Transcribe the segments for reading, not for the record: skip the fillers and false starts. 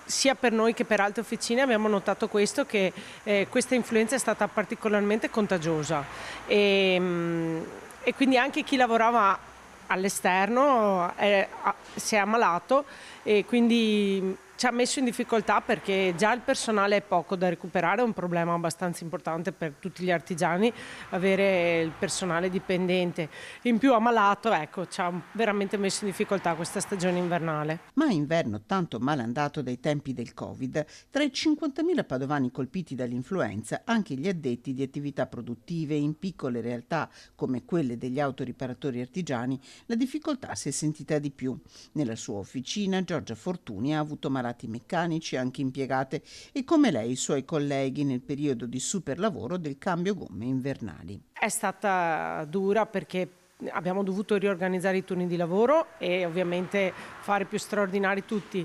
Sia per noi che per altre officine abbiamo notato questo, che questa influenza è stata particolarmente contagiosa e quindi anche chi lavorava all'esterno si è ammalato e quindi ci ha messo in difficoltà, perché già il personale è poco da recuperare, è un problema abbastanza importante per tutti gli artigiani avere il personale dipendente. In più ammalato, ecco, ci ha veramente messo in difficoltà questa stagione invernale. Ma inverno tanto malandato dai tempi del Covid, tra i 50.000 padovani colpiti dall'influenza, anche gli addetti di attività produttive in piccole realtà come quelle degli autoriparatori artigiani, la difficoltà si è sentita di più. Nella sua officina Giorgia Fortuni ha avuto malati meccanici, anche impiegate, e come lei i suoi colleghi nel periodo di superlavoro del cambio gomme invernali. È stata dura perché abbiamo dovuto riorganizzare i turni di lavoro e ovviamente fare più straordinari tutti.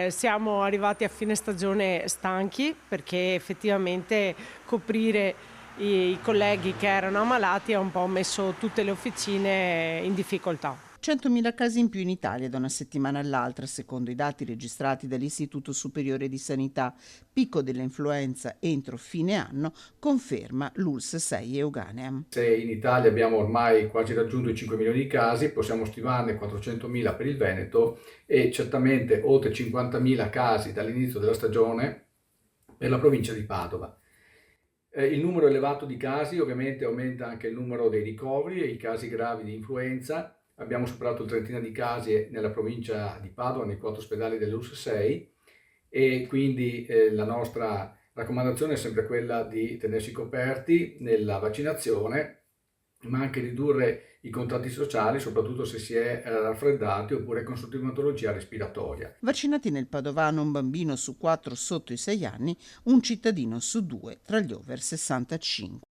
Siamo arrivati a fine stagione stanchi, perché effettivamente coprire i colleghi che erano ammalati ha un po' messo tutte le officine in difficoltà. 100.000 casi in più in Italia da una settimana all'altra, secondo i dati registrati dall'Istituto Superiore di Sanità. Picco dell'influenza entro fine anno, conferma l'ULSS 6 Euganea. Se in Italia abbiamo ormai quasi raggiunto i 5 milioni di casi, possiamo stimarne 400.000 per il Veneto e certamente oltre 50.000 casi dall'inizio della stagione per la provincia di Padova. Il numero elevato di casi ovviamente aumenta anche il numero dei ricoveri e i casi gravi di influenza. Abbiamo superato il trentina di casi nella provincia di Padova, nei 4 ospedali dell'ULSS 6, e quindi la nostra raccomandazione è sempre quella di tenersi coperti nella vaccinazione, ma anche ridurre i contatti sociali, soprattutto se si è raffreddati oppure con sintomatologia respiratoria. Vaccinati nel Padovano un bambino su 4 sotto i 6 anni, un cittadino su 2 tra gli over 65.